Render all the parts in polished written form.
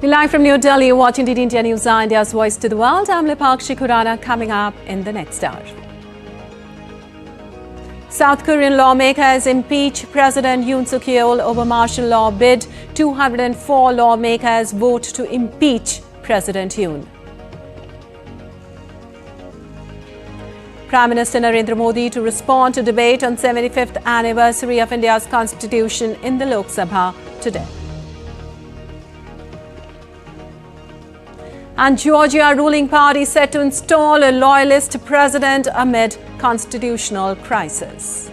You're live from New Delhi, you're watching India NewsHour, India's voice to the world. I'm Lipakshi Khurana, coming up in the next hour. South Korean lawmakers impeach President Yoon over martial law bid. 204 lawmakers vote to impeach President Yoon. Prime Minister Narendra Modi to respond to debate on 75th anniversary of India's constitution in the Lok Sabha today. And Georgia ruling party set to install a loyalist president amid constitutional crisis.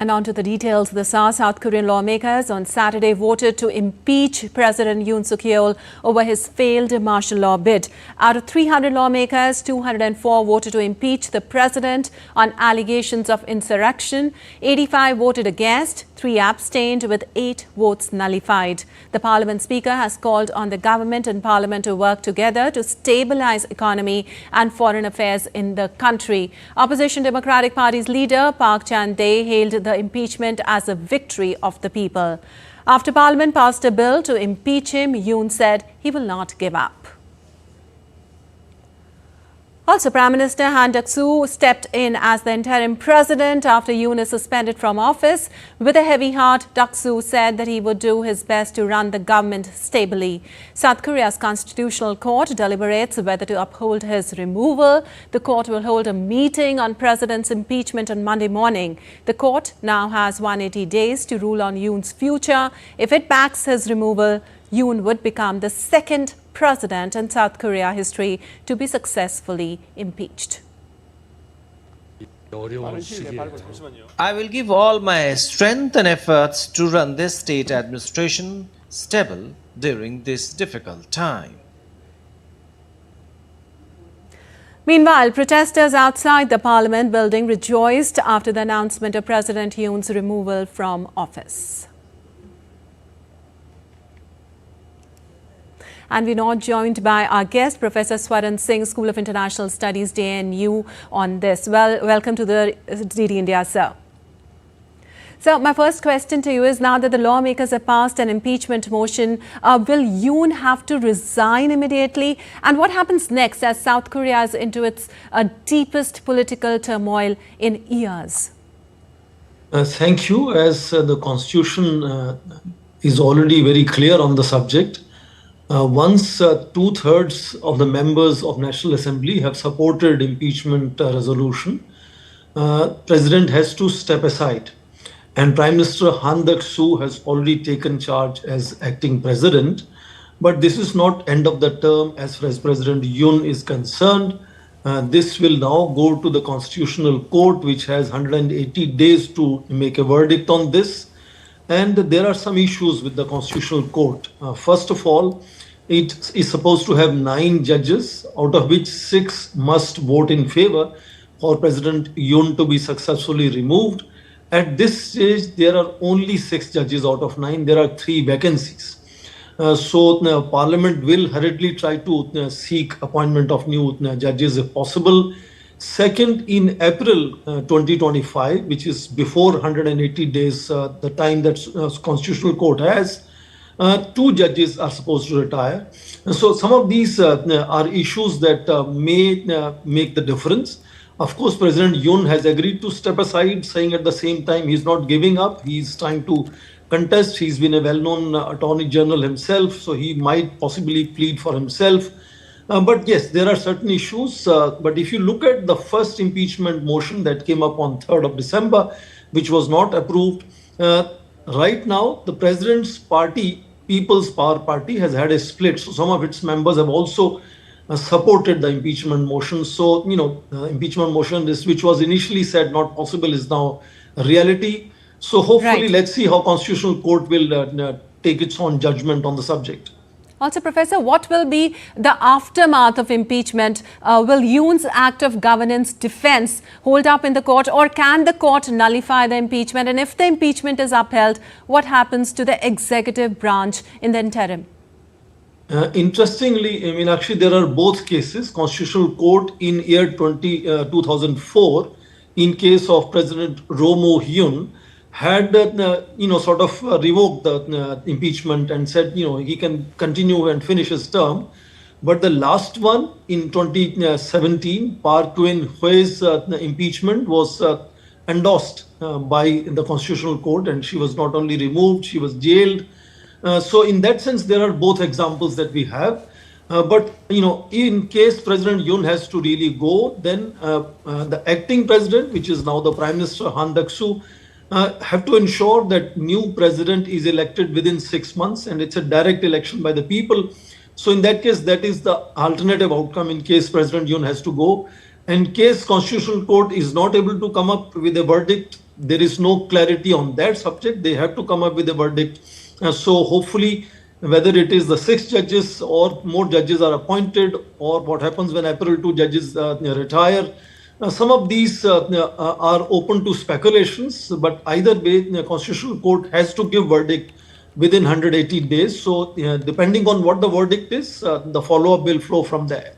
And on to the details. The South Korean lawmakers on Saturday voted to impeach President Yoon over his failed martial law bid. Out of 300 lawmakers, 204 voted to impeach the president on allegations of insurrection. 85 voted against, 3 abstained, with 8 votes nullified. The parliament speaker has called on the government and parliament to work together to stabilize economy and foreign affairs in the country. Opposition Democratic Party's leader Park Chan-dae hailed the impeachment as a victory of the people. After Parliament passed a bill to impeach him, Yoon said he will not give up. Also, Prime Minister Han Duck-soo stepped in as the interim president after Yoon is suspended from office. With a heavy heart, Duck-soo said that he would do his best to run the government stably. South Korea's constitutional court deliberates whether to uphold his removal. The court will hold a meeting on president's impeachment on Monday morning. The court now has 180 days to rule on Yoon's future. If it backs his removal, Yoon would become the second president in South Korea history to be successfully impeached. I will give all my strength and efforts to run this state administration stable during this difficult time. Meanwhile, protesters outside the parliament building rejoiced after the announcement of President Yoon's removal from office. And we're now joined by our guest, Professor Swaran Singh, School of International Studies, JNU, on this. Well, welcome to the DD India, sir. So my first question to you is, now that the lawmakers have passed an impeachment motion, will Yoon have to resign immediately? And what happens next as South Korea is into its deepest political turmoil in years? Thank you. As the Constitution is already very clear on the subject, once 2/3 of the members of National Assembly have supported impeachment resolution, President has to step aside. And Prime Minister Han Duck-soo has already taken charge as acting president. But this is not end of the term as far as President Yoon is concerned. This will now go to the Constitutional Court, which has 180 days to make a verdict on this. And there are some issues with the Constitutional Court. First of all, it is supposed to have 9 judges, out of which 6 must vote in favor for President Yoon to be successfully removed. At this stage, there are only 6 judges out of 9. There are 3 vacancies. So Parliament will hurriedly try to seek appointment of new judges if possible. Second, in April 2025, which is before 180 days, the time that Constitutional Court has, 2 judges are supposed to retire. So some of these are issues that may make the difference. Of course, President Yoon has agreed to step aside, saying at the same time he's not giving up. He's trying to contest. He's been a well-known Attorney General himself, so he might possibly plead for himself. But yes, there are certain issues. But if you look at the first impeachment motion that came up on 3rd of December, which was not approved, right now the president's party, People's Power Party, has had a split. So some of its members have also supported the impeachment motion. So, impeachment motion, which was initially said not possible, is now a reality. So hopefully, let's see how Constitutional Court will take its own judgment on the subject. Also, Professor, what will be the aftermath of impeachment? Will Yoon's act of governance defense hold up in the court, or can the court nullify the impeachment? And if the impeachment is upheld, what happens to the executive branch in the interim? Interestingly, I mean, actually, there are both cases. Constitutional Court in year 2004, in case of President Yoon, had sort of revoked the impeachment and said he can continue and finish his term. But the last one in 2017, Park Geun-hye's impeachment was endorsed by the Constitutional Court, and she was not only removed, she was jailed. So in that sense, there are both examples that we have. But in case President Yoon has to really go, then the acting president, which is now the Prime Minister Han Duck-soo, have to ensure that new president is elected within 6 months, and it's a direct election by the people. So in that case, that is the alternative outcome in case President Yoon has to go. In case Constitutional Court is not able to come up with a verdict, there is no clarity on that subject. They have to come up with a verdict. So hopefully, whether it is the 6 judges or more judges are appointed, or what happens when April 2 judges retire, some of these are open to speculations, but either way, the Constitutional Court has to give verdict within 180 days. So depending on what the verdict is, the follow-up will flow from there.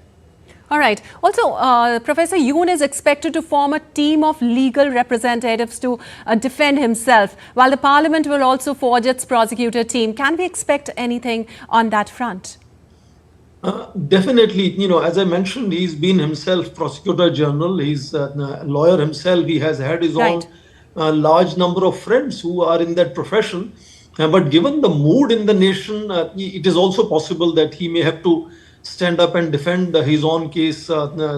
All right. Also, Professor, Yoon is expected to form a team of legal representatives to defend himself, while the Parliament will also forge its prosecutor team. Can we expect anything on that front? Definitely, as I mentioned, he's been himself prosecutor general. He's a lawyer himself. He has had his own large number of friends who are in that profession. But given the mood in the nation, it is also possible that he may have to stand up and defend his own case,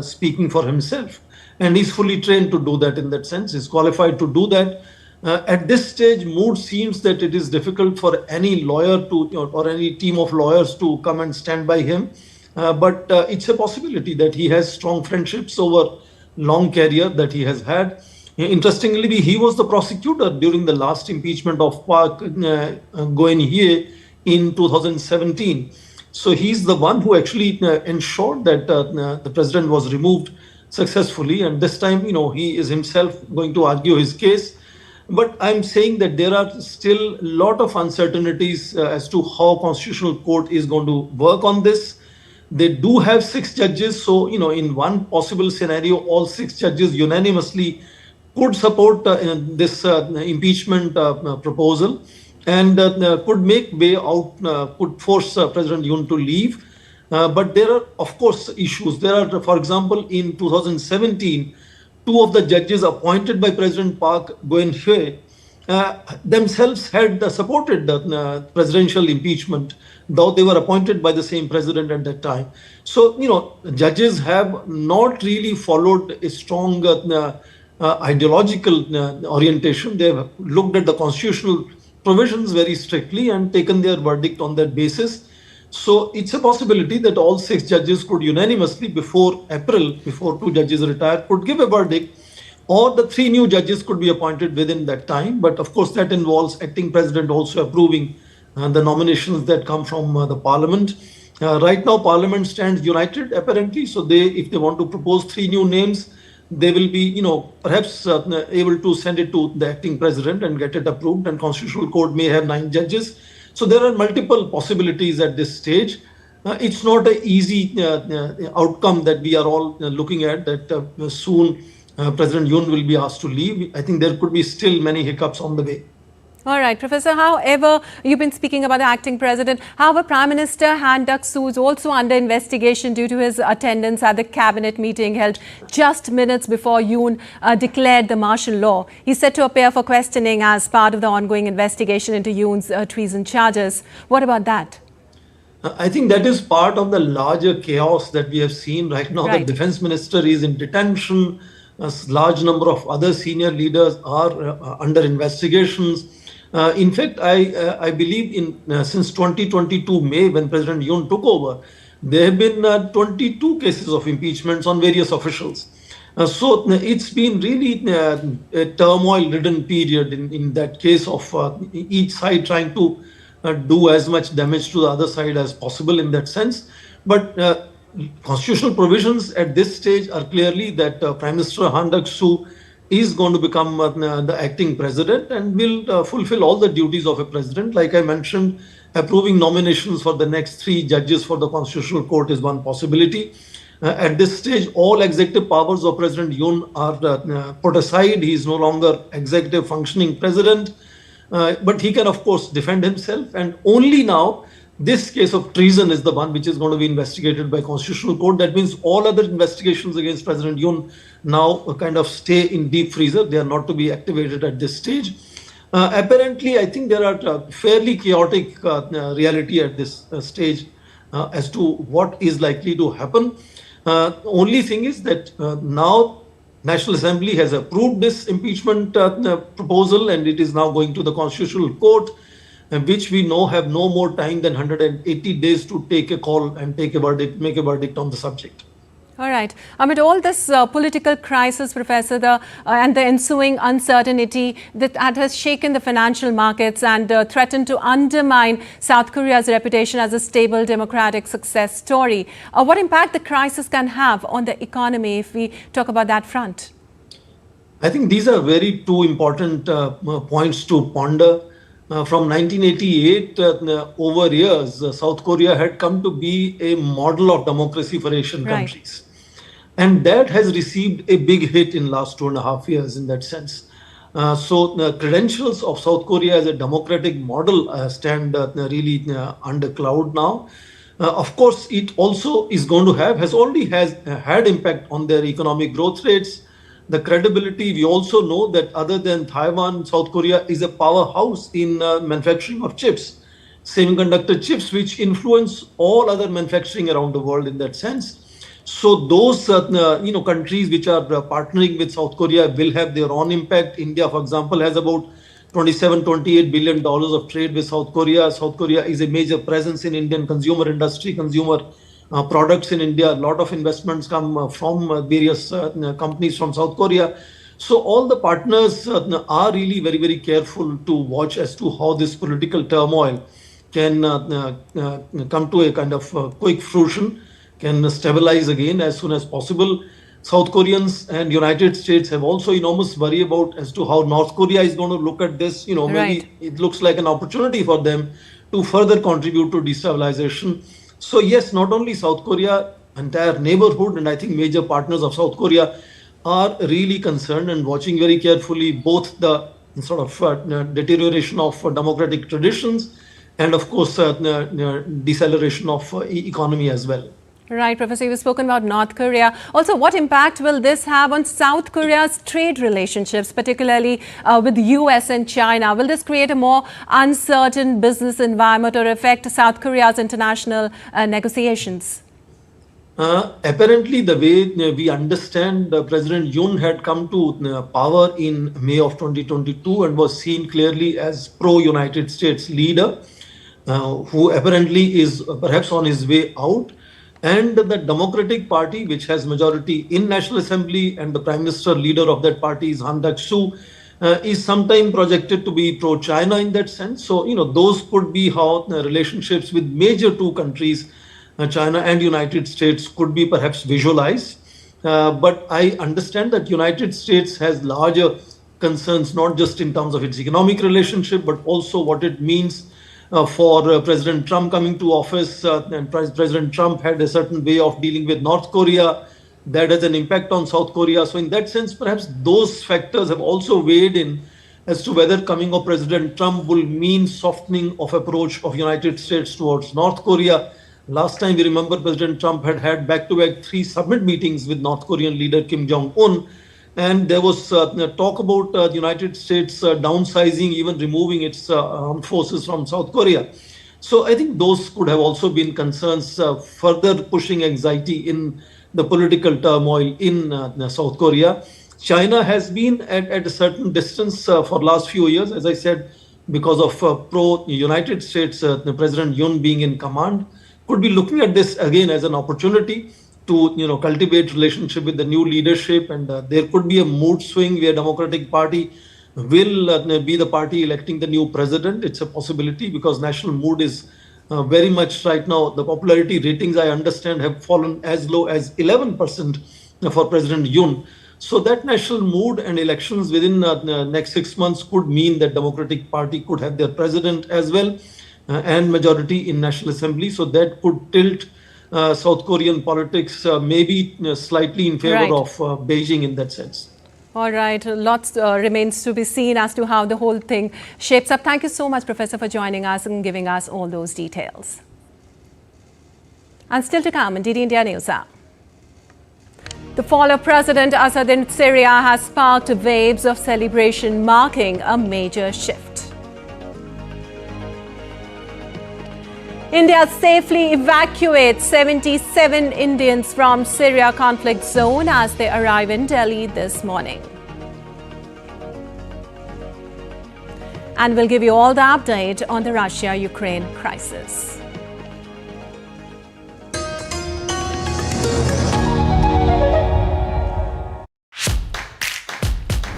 speaking for himself. And he's fully trained to do that in that sense. He's qualified to do that. At this stage, mood seems that it is difficult for any lawyer to, or any team of lawyers to come and stand by him. But it's a possibility that he has strong friendships over long career that he has had. Interestingly, he was the prosecutor during the last impeachment of Park Geun-hye in 2017. So he's the one who actually ensured that the president was removed successfully. And this time, he is himself going to argue his case. But I'm saying that there are still a lot of uncertainties as to how Constitutional Court is going to work on this. They do have 6 judges. So, in one possible scenario, all 6 judges unanimously could support this impeachment proposal and could make way out, could force President Yoon to leave. But there are, of course, issues. There are, for example, in 2017, 2 of the judges appointed by President Park Geun-hye themselves had supported the presidential impeachment, though they were appointed by the same president at that time. So, judges have not really followed a strong ideological orientation. They have looked at the constitutional provisions very strictly and taken their verdict on that basis. So it's a possibility that all 6 judges could unanimously before April, before 2 judges retire, could give a verdict, or the 3 new judges could be appointed within that time. But of course, that involves acting president also approving the nominations that come from the parliament. Right now, parliament stands united, apparently. So if they want to propose 3 new names, they will be, perhaps able to send it to the acting president and get it approved. And Constitutional Court may have 9 judges. So there are multiple possibilities at this stage. It's not an easy outcome that we are all looking at, that soon President Yoon will be asked to leave. I think there could be still many hiccups on the way. All right, Professor, however, you've been speaking about the acting president. However, Prime Minister Han Duck-soo is also under investigation due to his attendance at the cabinet meeting held just minutes before Yoon declared the martial law. He's set to appear for questioning as part of the ongoing investigation into Yoon's treason charges. What about that? I think that is part of the larger chaos that we have seen right now. Right. The defense minister is in detention. A large number of other senior leaders are under investigations. In fact, I believe since 2022 May, when President Yoon took over, there have been 22 cases of impeachments on various officials. So it's been really a turmoil-ridden period in that case of each side trying to do as much damage to the other side as possible in that sense. But constitutional provisions at this stage are clearly that Prime Minister Han Duck-soo is going to become the acting president and will fulfill all the duties of a president. Like I mentioned, approving nominations for the next 3 judges for the Constitutional Court is one possibility. At this stage, all executive powers of President Yoon are put aside. He is no longer executive functioning president, but he can, of course, defend himself. And only now, this case of treason is the one which is going to be investigated by Constitutional Court. That means all other investigations against President Yoon now kind of stay in deep freezer. They are not to be activated at this stage. Apparently, I think there are fairly chaotic reality at this stage as to what is likely to happen. Only thing is that now National Assembly has approved this impeachment proposal, and it is now going to the Constitutional Court, which we know have no more time than 180 days to take a call and take a verdict, make a verdict on the subject. All right. Amid all this political crisis, Professor, and the ensuing uncertainty that has shaken the financial markets and threatened to undermine South Korea's reputation as a stable democratic success story, what impact the crisis can have on the economy if we talk about that front? I think these are very two important points to ponder. From 1988, over years, South Korea had come to be a model of democracy for Asian countries. And that has received a big hit in last 2.5 years in that sense. So the credentials of South Korea as a democratic model stand really under cloud now. Of course, it also is going to has already had impact on their economic growth rates. The credibility, we also know that other than Taiwan, South Korea is a powerhouse in manufacturing of chips, semiconductor chips, which influence all other manufacturing around the world in that sense. So those countries which are partnering with South Korea will have their own impact. India, for example, has about $28 billion of trade with South Korea. South Korea is a major presence in Indian consumer industry, consumer products in India. A lot of investments come from various companies from South Korea. So all the partners are really very, very careful to watch as to how this political turmoil can come to a kind of quick fruition, can stabilize again as soon as possible. South Koreans and United States have also enormous worry about as to how North Korea is going to look at this. Maybe it looks like an opportunity for them to further contribute to destabilization. So yes, not only South Korea, entire neighborhood, and I think major partners of South Korea are really concerned and watching very carefully both the sort of deterioration of democratic traditions and, of course, deceleration of economy as well. Right, Professor, you've spoken about North Korea. Also, what impact will this have on South Korea's trade relationships, particularly with the US and China? Will this create a more uncertain business environment or affect South Korea's international negotiations? Apparently, the way we understand, President Yoon had come to power in May of 2022 and was seen clearly as pro-United States leader, who apparently is perhaps on his way out. And the Democratic Party, which has majority in National Assembly, and the Prime Minister leader of that party is Han Duck-soo, is sometime projected to be pro-China in that sense. So, those could be how relationships with major two countries, China and United States, could be perhaps visualized. But I understand that United States has larger concerns, not just in terms of its economic relationship, but also what it means for President Trump coming to office. And President Trump had a certain way of dealing with North Korea that has an impact on South Korea. So in that sense, perhaps those factors have also weighed in as to whether coming of President Trump will mean softening of approach of United States towards North Korea. Last time we remember President Trump had back-to-back 3 summit meetings with North Korean leader Kim Jong-un. And there was talk about the United States downsizing, even removing its armed forces from South Korea. So I think those could have also been concerns, further pushing anxiety in the political turmoil in South Korea. China has been at a certain distance for last few years, as I said, because of pro-United States, President Yoon being in command, could be looking at this again as an opportunity to cultivate relationship with the new leadership, and there could be a mood swing where Democratic Party will be the party electing the new president. It's a possibility because national mood is very much right now. The popularity ratings, I understand, have fallen as low as 11% for President Yoon. So that national mood and elections within the next 6 months could mean that Democratic Party could have their president as well and majority in National Assembly. So that could tilt South Korean politics maybe slightly in favor of Beijing in that sense. All right, lots remains to be seen as to how the whole thing shapes up. Thank you so much, Professor, for joining us and giving us all those details. And still to come in DD India NewsHour. The fall of President Assad in Syria has sparked waves of celebration, marking a major shift. India safely evacuates 77 Indians from Syria conflict zone as they arrive in Delhi this morning. And we'll give you all the update on the Russia-Ukraine crisis.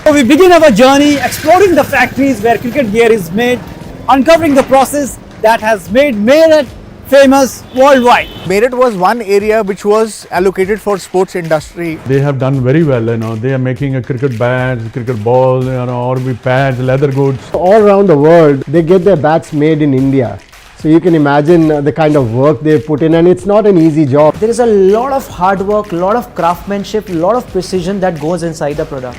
So we begin our journey exploring the factories where cricket gear is made, uncovering the process that has made Meerut famous worldwide. Meerut was one area which was allocated for sports industry. They have done very well, they are making a cricket bat, cricket ball, or pads, leather goods. All around the world, they get their bats made in India. So you can imagine the kind of work they put in, and it's not an easy job. There is a lot of hard work, a lot of craftsmanship, a lot of precision that goes inside the product.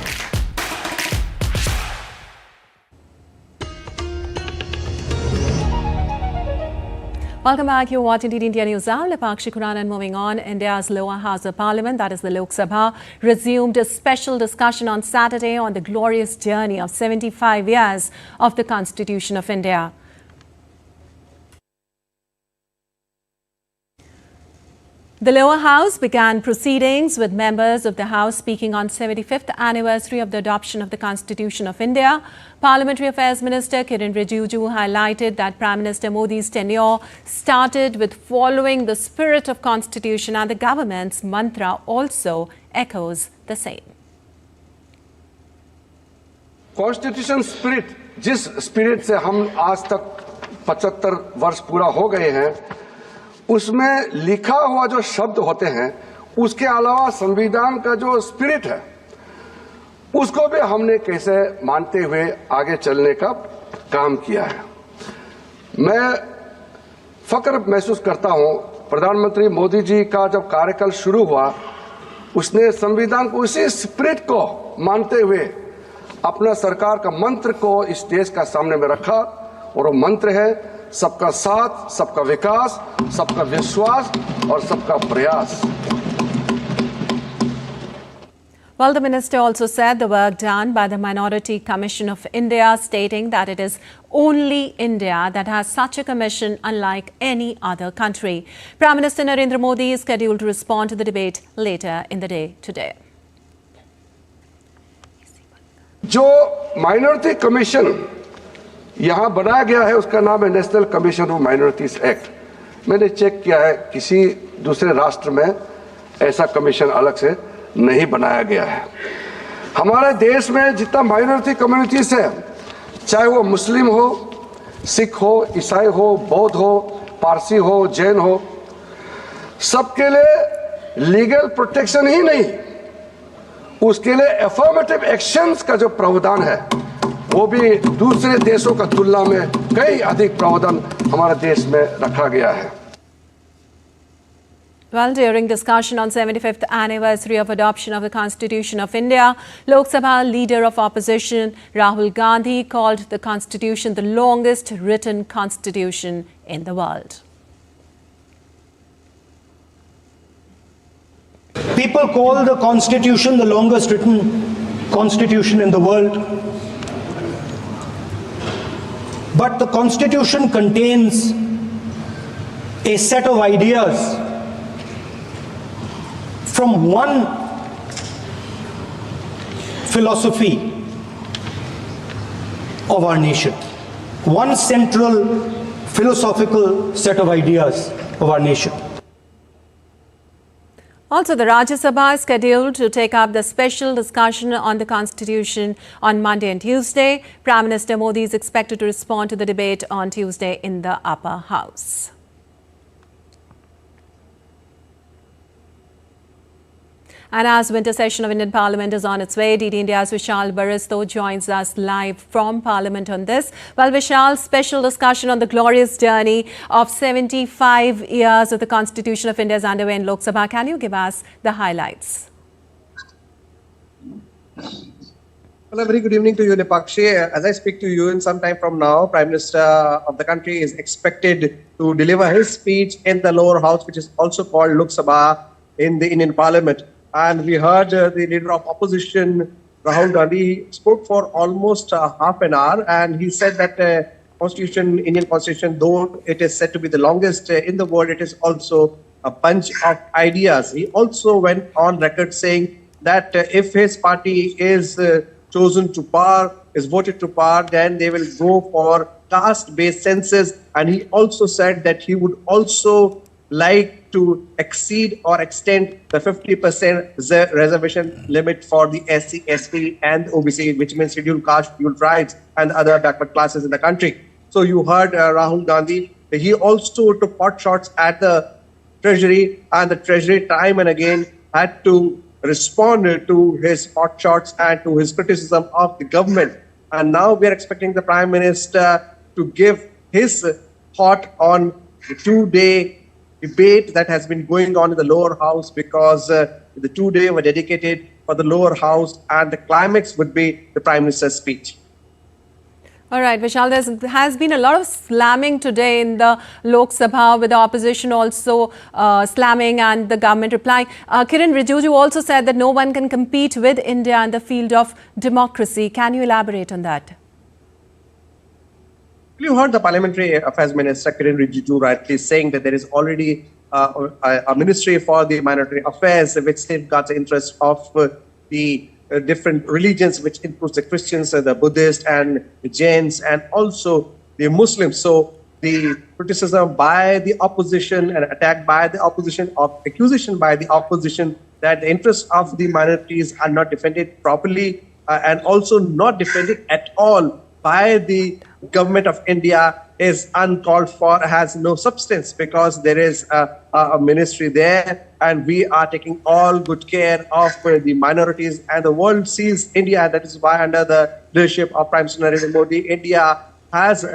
Welcome back. You're watching DD India NewsHour. Lepakshi Khurana, and moving on, India's lower house of parliament, that is the Lok Sabha, resumed a special discussion on Saturday on the glorious journey of 75 years of the Constitution of India. The lower house began proceedings with members of the House speaking on 75th anniversary of the adoption of the Constitution of India. Parliamentary Affairs Minister Kiren Rijiju highlighted that Prime Minister Modi's tenure started with following the spirit of Constitution, and the government's mantra also echoes the same. Constitution spirit, जिस spirit से हम आज तक 75 वर्ष पूरा हो गए हैं, उसमें लिखा हुआ जो शब्द होते हैं, उसके अलावा संविधान का जो स्पिरिट है, उसको भी हमने कैसे मानते हुए आगे चलने का काम किया है। मैं फक्र महसूस करता हूं, प्रधानमंत्री मोदी जी का जब कार्यकाल शुरू हुआ, उसने संविधान को उसी स्पिरिट को मानते हुए अपना सरकार का मंत्र को इस देश का सामने में रखा, और वो मंत्र है सबका साथ, सबका विकास, सबका विश्वास और सबका प्रयास. Well, the minister also said the work done by the Minority Commission of India, stating that it is only India that has such a commission, unlike any other country. Prime Minister Narendra Modi is scheduled to respond to the debate later in the day today. जो minority commission यहाँ बनाया गया है, उसका नाम है national commission of minorities act. मैंने check किया है, किसी दूसरे राष्ट्र में ऐसा कमीशन अलग से नहीं बनाया गया है. हमारे देश में जितना माइनॉरिटी कम्युनिटीज है, चाहे वो मुस्लिम हो, सिख हो, ईसाई हो, बौद्ध हो, पारसी हो, जैन हो, सबके लिए लीगल प्रोटेक्शन ही नहीं, उसके लिए एफर्मेटिव एक्शंस का जो प्रावधान है, वो भी दूसरे देशों का तुलना में कई अधिक प्रावधान हमारे देश में रखा गया है. Well, during discussion on 75th anniversary of adoption of the Constitution of India, Lok Sabha Leader of Opposition Rahul Gandhi called the Constitution the longest written constitution in the world. People call the Constitution the longest written constitution in the world. But the Constitution contains a set of ideas from one philosophy of our nation, one central philosophical set of ideas of our nation. Also, the Rajya Sabha is scheduled to take up the special discussion on the Constitution on Monday and Tuesday. Prime Minister Modi is expected to respond to the debate on Tuesday in the upper house. And as winter session of Indian Parliament is on its way, DD India's Vishal Baristo joins us live from Parliament on this. Well, Vishal, special discussion on the glorious journey of 75 years of the Constitution of India is underway in Lok Sabha. Can you give us the highlights? Well, a very good evening to you, Nipakshi. As I speak to you in some time from now, Prime Minister of the country is expected to deliver his speech in the lower house, which is also called Lok Sabha in the Indian Parliament. And we heard the leader of opposition, Rahul Gandhi, spoke for almost half an hour, and he said that Indian Constitution, though it is said to be the longest in the world, it is also a bunch of ideas. He also went on record saying that if his party is chosen to power, is voted to power, then they will go for caste-based census. And he also said that he would also like to exceed or extend the 50% reservation limit for the SC, ST and OBC, which means scheduled caste, scheduled tribes and other backward classes in the country. So you heard Rahul Gandhi. He also took pot shots at the Treasury, and the Treasury time and again had to respond to his pot shots and to his criticism of the government. And now we are expecting the Prime Minister to give his thought on the two-day debate that has been going on in the lower house, because the 2 days were dedicated for the lower house and the climax would be the Prime Minister's speech. All right, Vishal, there has been a lot of slamming today in the Lok Sabha, with the opposition also slamming and the government replying. Kiren Rijiju also said that no one can compete with India in the field of democracy. Can you elaborate on that? You heard the Parliamentary Affairs Minister Kiren Rijiju rightly saying that there is already a Ministry for the Minority Affairs which safeguards the interests of the different religions, which includes the Christians, the Buddhists and the Jains and also the Muslims. So the criticism by the opposition and attack by the opposition, or accusation by the opposition that the interests of the minorities are not defended properly and also not defended at all by the government of India is uncalled for, has no substance, because there is a ministry there and we are taking all good care of the minorities, and the world sees India. That is why under the leadership of Prime Minister Narendra Modi, India has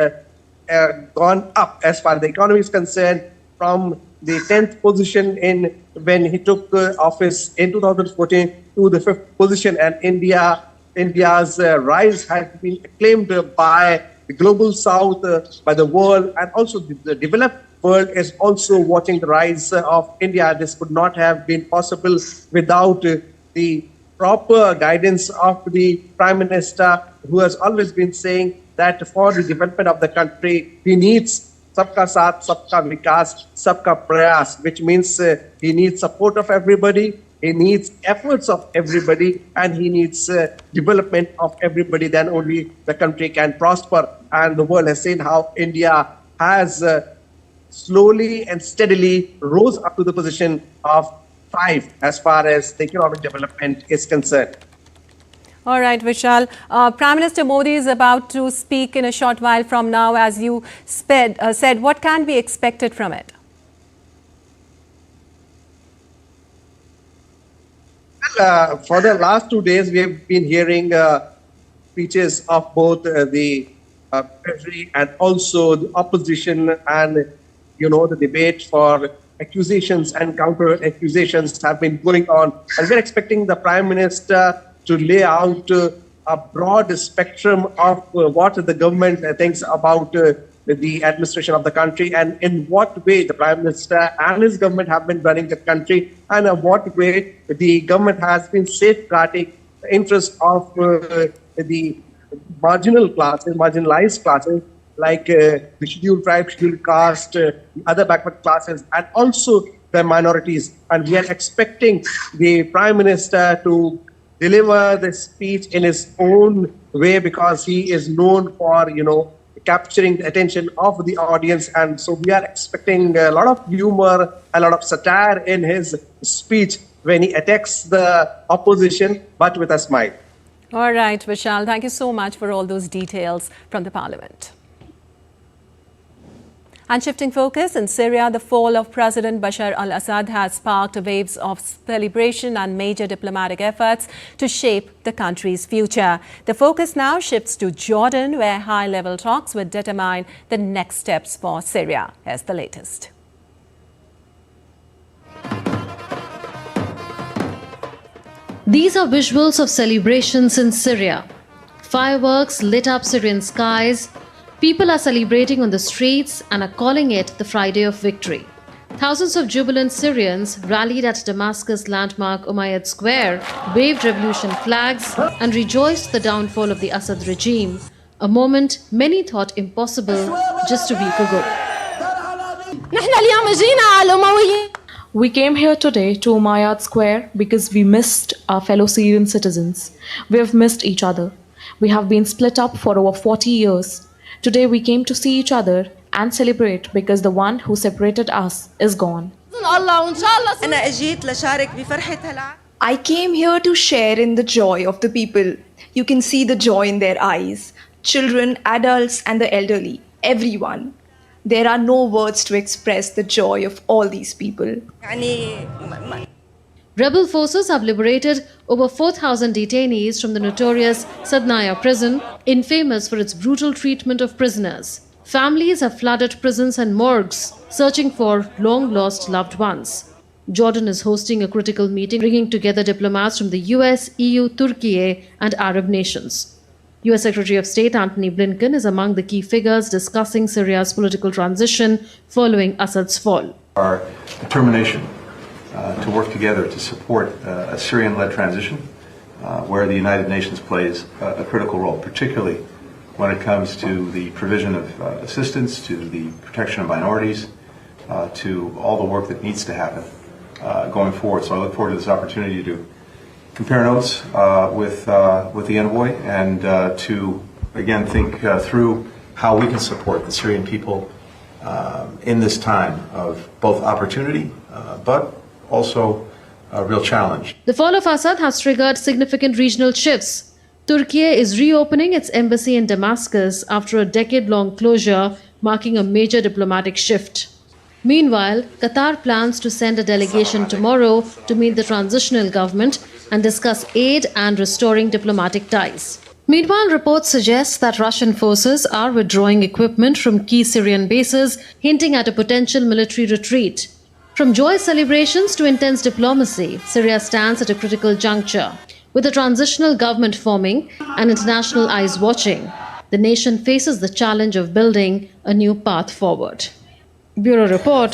gone up as far as the economy is concerned, from the 10th position in when he took office in 2014 to the 5th position, and India's rise has been acclaimed by the global south, by the world, and also the developed world is also watching the rise of India. This would not have been possible without the proper guidance of the Prime Minister, who has always been saying that for the development of the country, he needs Sabka Saath, Sabka Vikas, Sabka Prayas, which means he needs support of everybody, he needs efforts of everybody, and he needs development of everybody. Then only the country can prosper. And the world has seen how India has slowly and steadily rose up to the position of 5 as far as the economic development is concerned. All right, Vishal. Prime Minister Modi is about to speak in a short while from now, as you said. What can be expected from it? For the last 2 days, we have been hearing speeches of both the Treasury and also the opposition, and the debate for accusations and counter accusations have been going on, and we're expecting the Prime Minister to lay out a broad spectrum of what the government thinks about the administration of the country, and in what way the Prime Minister and his government have been running the country, and in what way the government has been safeguarding the interests of the marginal classes, marginalized classes, like the scheduled tribe, scheduled caste, other backward classes, and also the minorities. And we are expecting the Prime Minister to deliver the speech in his own way, because he is known for, capturing the attention of the audience. And so we are expecting a lot of humor, a lot of satire in his speech when he attacks the opposition, but with a smile. All right, Vishal, thank you so much for all those details from the Parliament. And shifting focus, in Syria, the fall of President Bashar al-Assad has sparked waves of celebration and major diplomatic efforts to shape the country's future. The focus now shifts to Jordan, where high-level talks will determine the next steps for Syria. Here's the latest. These are visuals of celebrations in Syria. Fireworks lit up Syrian skies. People are celebrating on the streets and are calling it the Friday of Victory. Thousands of jubilant Syrians rallied at Damascus' landmark Umayyad Square, waved revolution flags, and rejoiced the downfall of the Assad regime, a moment many thought impossible just a week ago. We came here today to Umayyad Square because we missed our fellow Syrian citizens. We have missed each other. We have been split up for over 40 years. Today we came to see each other and celebrate because the one who separated us is gone. I came here to share in the joy of the people. You can see the joy in their eyes. Children, adults, and the elderly, everyone. There are no words to express the joy of all these people. Rebel forces have liberated over 4,000 detainees from the notorious Sadnaya prison, infamous for its brutal treatment of prisoners. Families have flooded prisons and morgues, searching for long-lost loved ones. Jordan is hosting a critical meeting, bringing together diplomats from the US, EU, Turkey, and Arab nations. US Secretary of State Antony Blinken is among the key figures discussing Syria's political transition following Assad's fall. Our determination to work together to support a Syrian-led transition where the United Nations plays a critical role, particularly when it comes to the provision of assistance, to the protection of minorities, to all the work that needs to happen going forward. So I look forward to this opportunity to compare notes with the envoy and to, again, think through how we can support the Syrian people in this time of both opportunity, but also a real challenge. The fall of Assad has triggered significant regional shifts. Turkey is reopening its embassy in Damascus after a decade-long closure, marking a major diplomatic shift. Meanwhile, Qatar plans to send a delegation tomorrow to meet the transitional government and discuss aid and restoring diplomatic ties. Meanwhile, reports suggest that Russian forces are withdrawing equipment from key Syrian bases, hinting at a potential military retreat. From joyous celebrations to intense diplomacy, Syria stands at a critical juncture. With a transitional government forming and international eyes watching, the nation faces the challenge of building a new path forward. Bureau Report,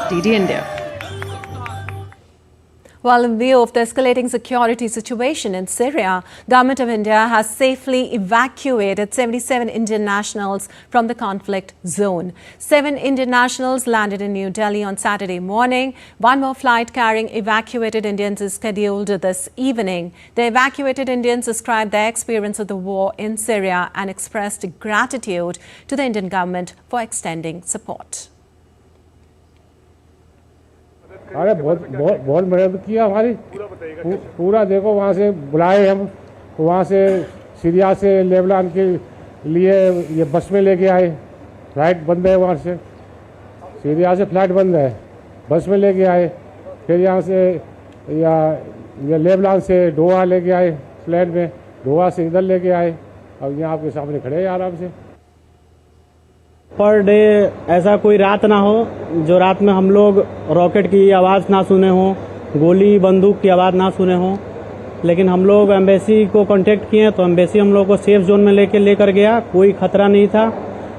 DD India. Well, in view of the escalating security situation in Syria, Government of India has safely evacuated 77 Indian nationals from the conflict zone. 7 Indian nationals landed in New Delhi on Saturday morning. One more flight carrying evacuated Indians is scheduled this evening. The evacuated Indians described their experience of the war in Syria and expressed gratitude to the Indian government for extending support. अरे बहुत मदद किया हमारी पूरा देखो वहाँ से बुलाए हम वहाँ से सीरिया से लेबनान के लिए ये बस में लेके आए फ्लाइट बंद है वहाँ से सीरिया से फ्लाइट बंद है बस में लेके आए फिर यहाँ से या लेबनान से डोहा लेके आए प्लेन में डोहा से इधर लेके आए अब यहाँ आपके सामने खड़े हैं आराम से पर डे ऐसा कोई रात ना हो जो रात में हम लोग रॉकेट की आवाज़ ना सुने हो गोली बंदूक की आवाज़ ना सुने हो लेकिन हम लोग एम्बेसी को कांटेक्ट किए तो एम्बेसी हम लोग को सेफ जोन में लेकर गया कोई खतरा नहीं था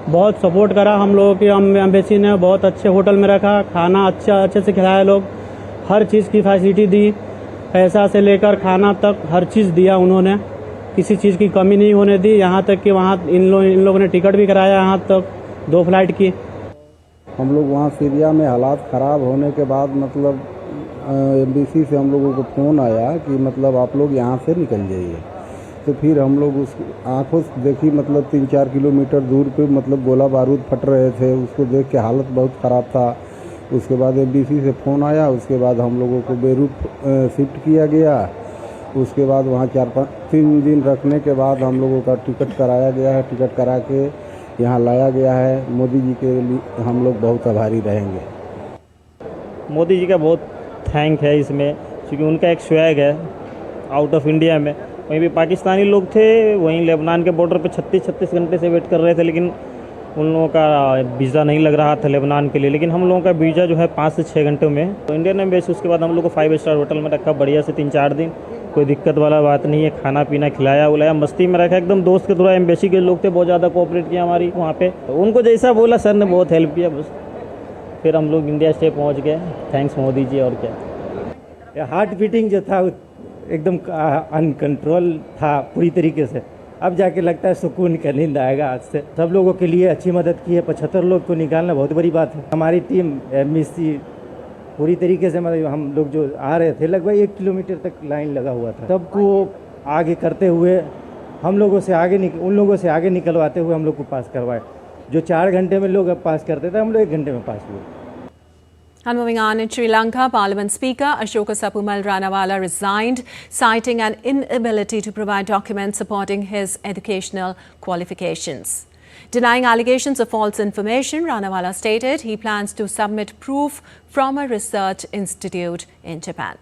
बहुत सपोर्ट करा हम लोगों की एम्बेसी ने बहुत अच्छे होटल में रखा खाना अच्छे से खिलाया लोग हर चीज़ की फैसिलिटी दी पैसा से लेकर खाना तक हर चीज़ दिया उन्होंने किसी चीज़ की कमी नहीं होने दी यहाँ तक कि वहाँ इन लोगों ने टिकट भी कराया यहाँ तक 2 फ्लाइट की हम लोग वहाँ सीरिया में हालात ख़राब होने के बाद मतलब एम्बेसी से हम लोगों को फ़ोन आया कि मतलब आप लोग यहाँ से निकल जाइए तो फिर हम लोग उस आंखों से देखी मतलब 3-4 किलोमीटर दूर पे मतलब गोला बारूद फट रहे थे, उसको देख के हालत बहुत ख़राब था। उसके बाद एमबीसी से फ़ोन आया, उसके बाद हम लोगों को बेरूट शिफ्ट किया गया। उसके बाद वहाँ 4-5-3 दिन रखने के बाद हम लोगों का टिकट कराया गया है, टिकट करा के यहाँ लाया गया है। मोदी जी के लिए हम लोग बहुत आभारी रहेंगे। मोदी जी का बहुत थैंक है इसमें, क्योंकि उनका एक स्वैग है आउट ऑफ इंडिया में। वहीं भी पाकिस्तानी लोग थे, वहीं लेबनान के बॉर्डर पे 36 घंटे से वेट कर रहे थे, लेकिन उन लोगों का वीज़ा नहीं लग रहा था लेबनान के लिए। लेकिन हम लोगों का वीज़ा जो है 5 से 6 घंटों में। तो इंडियन एम्बेसी उसके बाद हम लोग को 5 स्टार होटल में रखा बढ़िया से 3-4 दिन, कोई दिक्कत वाला बात नहीं है। खाना पीना खिलाया उलाया, मस्ती में रखा एकदम। दोस्त के थोड़ा एम्बेसी के लोग थे, बहुत ज़्यादा कोऑपरेट किया हमारी वहाँ पे। तो उनको जैसा बोला सर ने बहुत हेल्प किया, बस फिर हम लोग इंडिया स्टे पहुँच गए। थैंक्स मोदी जी। और क्या, हार्ट बीटिंग जो था एकदम अनकंट्रोल था पूरी तरीके से। अब जाके लगता है सुकून का नींद आएगा आज से। सब लोगों के लिए अच्छी मदद की है। 75 लोग को निकालना बहुत बड़ी बात है। हमारी टीम एमईसी पूरी तरीके से, मतलब हम लोग जो आ रहे थे लगभग 1 किलोमीटर तक लाइन लगा हुआ था। सबको आगे करते हुए हम लोगों से उन लोगों से आगे निकलवाते हुए हम लोग को पास करवाए। जो 4 घंटे में लोग पास करते थे, हम लोग 1 घंटे में पास हुए। And moving on, in Sri Lanka, Parliament Speaker Ashoka Sapumal Ranawala resigned, citing an inability to provide documents supporting his educational qualifications. Denying allegations of false information, Ranawala stated he plans to submit proof from a research institute in Japan.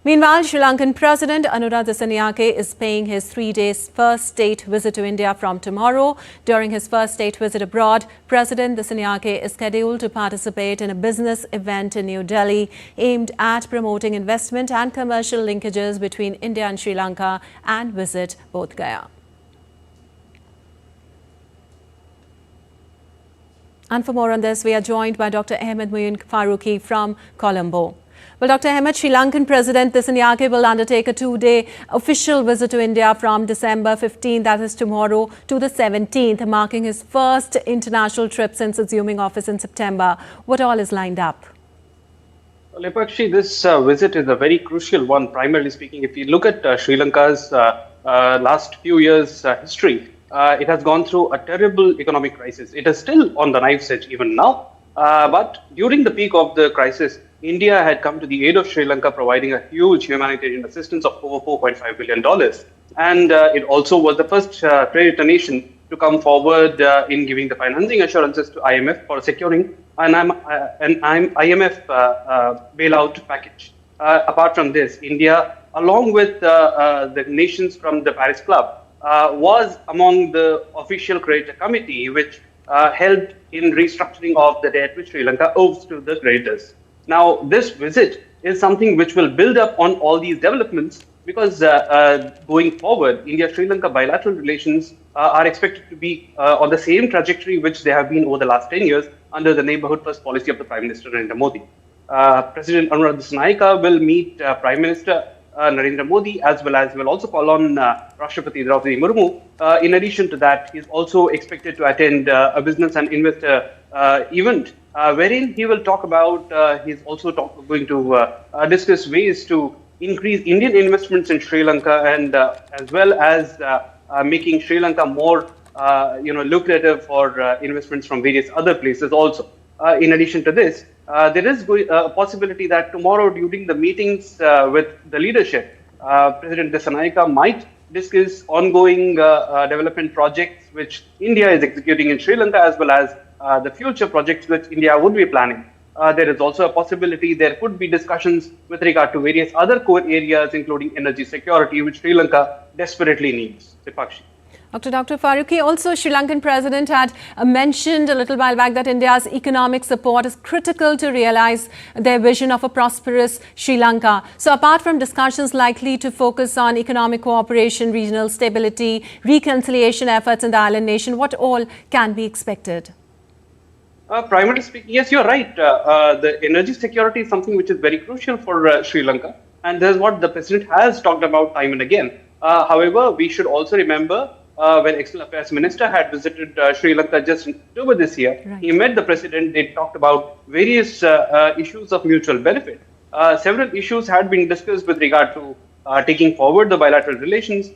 Meanwhile, Sri Lankan President Anura Dissanayake is paying his 3-day first state visit to India from tomorrow. During his first state visit abroad, President Dissanayake is scheduled to participate in a business event in New Delhi aimed at promoting investment and commercial linkages between India and Sri Lanka and visit Bodh Gaya. And for more on this, we are joined by Dr. Ahmed Moin Faruqi from Colombo. Well, Dr. Ahmed, Sri Lankan President Dissanayake will undertake a 2-day official visit to India from December 15th, that is tomorrow, to the 17th, marking his first international trip since assuming office in September. What all is lined up? Well, Epakshi, this visit is a very crucial one, primarily speaking. If you look at Sri Lanka's last few years' history, it has gone through a terrible economic crisis. It is still on the knife's edge even now. But during the peak of the crisis, India had come to the aid of Sri Lanka, providing a huge humanitarian assistance of over $4.5 billion. And it also was the first creditor nation to come forward in giving the financing assurances to IMF for securing an IMF bailout package. Apart from this, India, along with the nations from the Paris Club, was among the official creditor committee, which helped in restructuring of the debt which Sri Lanka owes to the creditors. Now, this visit is something which will build up on all these developments, because going forward, India-Sri Lanka bilateral relations are expected to be on the same trajectory which they have been over the last 10 years under the neighborhood first policy of the Prime Minister Narendra Modi. President Anura Dissanayake will meet Prime Minister Narendra Modi, as well as will also call on Rashtrapati Draupadi Murmu. In addition to that, he is also expected to attend a business and investor event, wherein he will talk about, he's also going to discuss ways to increase Indian investments in Sri Lanka, and as well as making Sri Lanka more lucrative for investments from various other places also. In addition to this, there is a possibility that tomorrow during the meetings with the leadership, President Dissanayake might discuss ongoing development projects which India is executing in Sri Lanka, as well as the future projects which India would be planning. There is also a possibility there could be discussions with regard to various other core areas, including energy security, which Sri Lanka desperately needs. Vipakshi. Dr. Faruqi, also Sri Lankan President had mentioned a little while back that India's economic support is critical to realize their vision of a prosperous Sri Lanka. So apart from discussions likely to focus on economic cooperation, regional stability, reconciliation efforts in the island nation, what all can be expected? Primarily speaking, yes, you're right. The energy security is something which is very crucial for Sri Lanka. And this is what the President has talked about time and again. However, we should also remember when External Affairs Minister had visited Sri Lanka just in October this year, he met the President. They talked about various issues of mutual benefit. Several issues had been discussed with regard to taking forward the bilateral relations,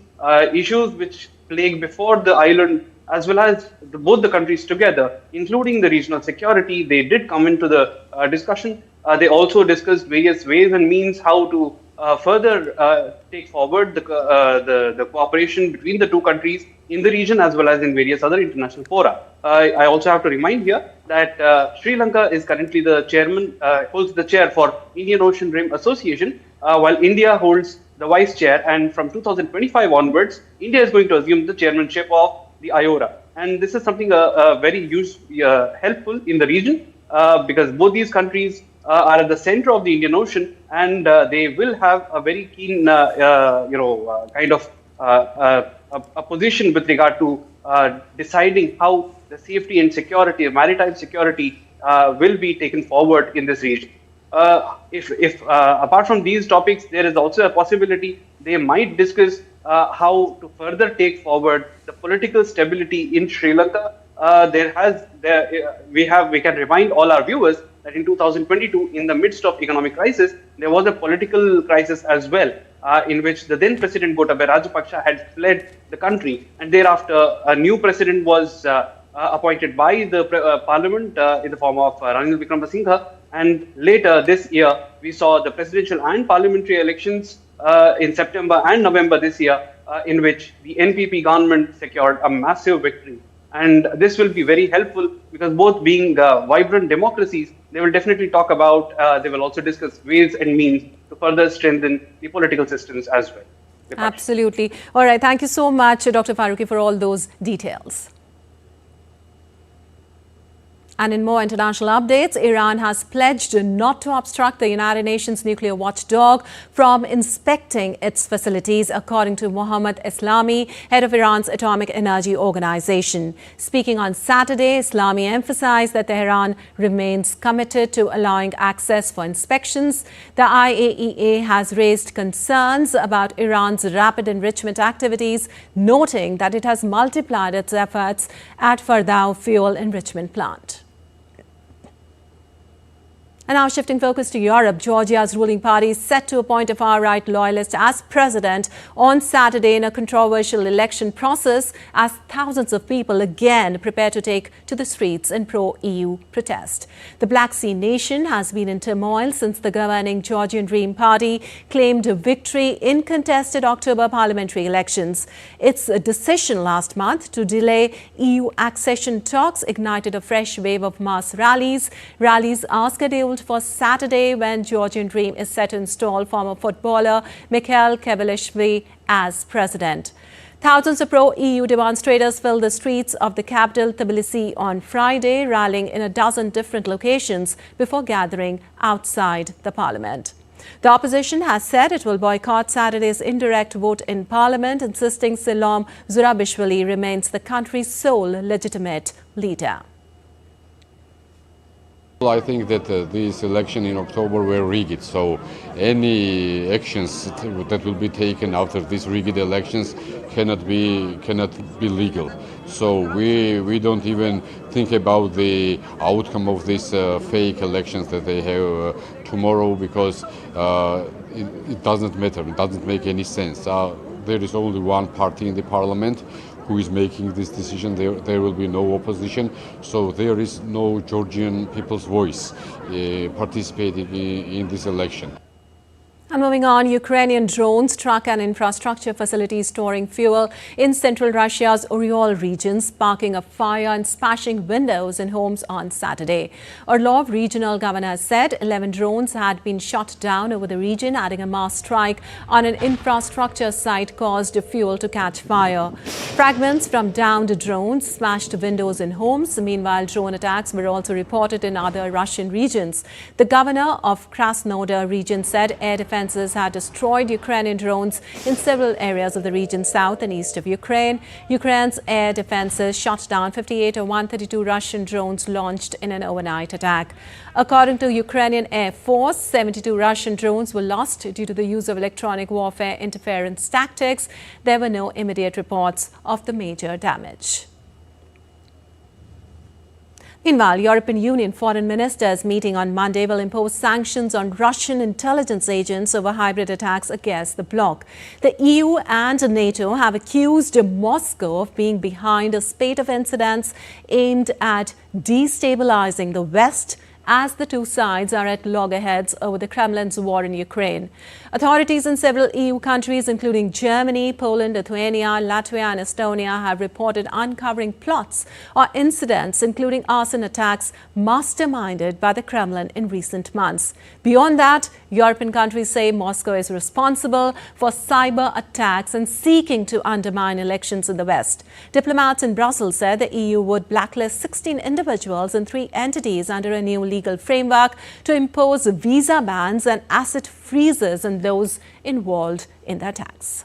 issues which plague before the island as well as both the countries together, including the regional security. They did come into the discussion. They also discussed various ways and means how to further take forward the cooperation between the two countries in the region as well as in various other international fora. I also have to remind here that Sri Lanka is currently the chairman, holds the chair for Indian Ocean Rim Association, while India holds the vice chair, and from 2025 onwards, India is going to assume the chairmanship of the IORA. And this is something very helpful in the region because both these countries are at the center of the Indian Ocean, and they will have a very keen, kind of a position with regard to deciding how the safety and security, maritime security, will be taken forward in this region. If apart from these topics, there is also a possibility they might discuss how to further take forward the political stability in Sri Lanka. We can remind all our viewers that in 2022, in the midst of economic crisis, there was a political crisis as well, in which the then President Gotabaya Rajapaksa had fled the country, and thereafter a new president was appointed by the parliament in the form of Ranil Wickremesinghe, and later this year we saw the presidential and parliamentary elections in September and November this year, in which the NPP government secured a massive victory. And this will be very helpful because both being vibrant democracies, they will definitely talk about, they will also discuss ways and means to further strengthen the political systems as well. Absolutely. All right. Thank you so much, Dr. Farooqi, for all those details. And in more international updates, Iran has pledged not to obstruct the United Nations nuclear watchdog from inspecting its facilities, according to Mohammad Eslami, head of Iran's Atomic Energy Organization. Speaking on Saturday, Eslami emphasized that Tehran remains committed to allowing access for inspections. The IAEA has raised concerns about Iran's rapid enrichment activities, noting that it has multiplied its efforts at Fordow fuel enrichment plant. And now shifting focus to Europe, Georgia's ruling party is set to appoint a far-right loyalist as president on Saturday in a controversial election process as thousands of people again prepare to take to the streets in pro-EU protest. The Black Sea nation has been in turmoil since the governing Georgian Dream Party claimed a victory in contested October parliamentary elections. Its decision last month to delay EU accession talks ignited a fresh wave of mass rallies. Rallies are scheduled for Saturday when Georgian Dream is set to install former footballer Mikhail Kevelishvili as president. Thousands of pro-EU demonstrators filled the streets of the capital Tbilisi on Friday, rallying in a dozen different locations before gathering outside the parliament. The opposition has said it will boycott Saturday's indirect vote in parliament, insisting Salom Zurabishvili remains the country's sole legitimate leader. I think that this election in October were rigged, so any actions that will be taken after these rigged elections cannot be legal. So we don't even think about the outcome of these fake elections that they have tomorrow, because it doesn't matter, it doesn't make any sense. There is only one party in the parliament who is making this decision. There will be no opposition, so there is no Georgian people's voice participating in this election. And moving on, Ukrainian drones struck an infrastructure facility storing fuel in central Russia's Ural region, sparking a fire and smashing windows in homes on Saturday. Orlov regional governor said 11 drones had been shot down over the region, adding a mass strike on an infrastructure site caused fuel to catch fire. Fragments from downed drones smashed windows in homes. Meanwhile, drone attacks were also reported in other Russian regions. The governor of Krasnodar region said air defenses had destroyed Ukrainian drones in several areas of the region south and east of Ukraine. Ukraine's air defenses shot down 58 of 132 Russian drones launched in an overnight attack. According to Ukrainian Air Force, 72 Russian drones were lost due to the use of electronic warfare interference tactics. There were no immediate reports of the major damage. Meanwhile, European Union foreign ministers meeting on Monday will impose sanctions on Russian intelligence agents over hybrid attacks against the bloc. The EU and NATO have accused Moscow of being behind a spate of incidents aimed at destabilizing the West, as the two sides are at loggerheads over the Kremlin's war in Ukraine. Authorities in several EU countries, including Germany, Poland, Lithuania, Latvia and Estonia, have reported uncovering plots or incidents, including arson attacks, masterminded by the Kremlin in recent months. Beyond that, European countries say Moscow is responsible for cyber attacks and seeking to undermine elections in the West. Diplomats in Brussels said the EU would blacklist 16 individuals and 3 entities under a new legal framework to impose visa bans and asset freezes on those involved in the attacks.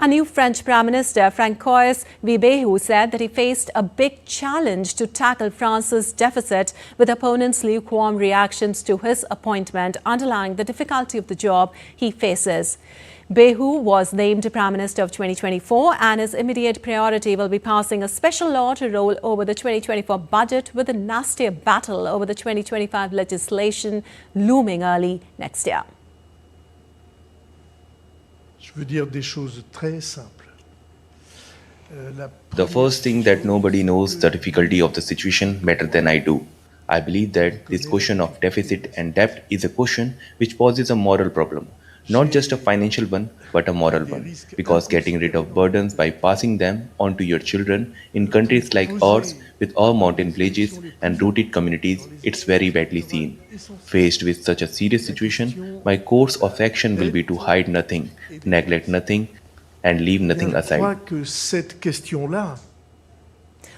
A new French Prime Minister, Francois Bayrou, said that he faced a big challenge to tackle France's deficit, with opponents' lukewarm reactions to his appointment underlying the difficulty of the job he faces. Bayrou was named Prime Minister of 2024, and his immediate priority will be passing a special law to roll over the 2024 budget, with a nastier battle over the 2025 legislation looming early next year. The first thing that nobody knows the difficulty of the situation better than I do. I believe that this question of deficit and debt is a question which poses a moral problem. Not just a financial one, but a moral one. Because getting rid of burdens by passing them on to your children in countries like ours, with all mountain villages and rooted communities, it's very badly seen. Faced with such a serious situation, my course of action will be to hide nothing, neglect nothing, and leave nothing aside.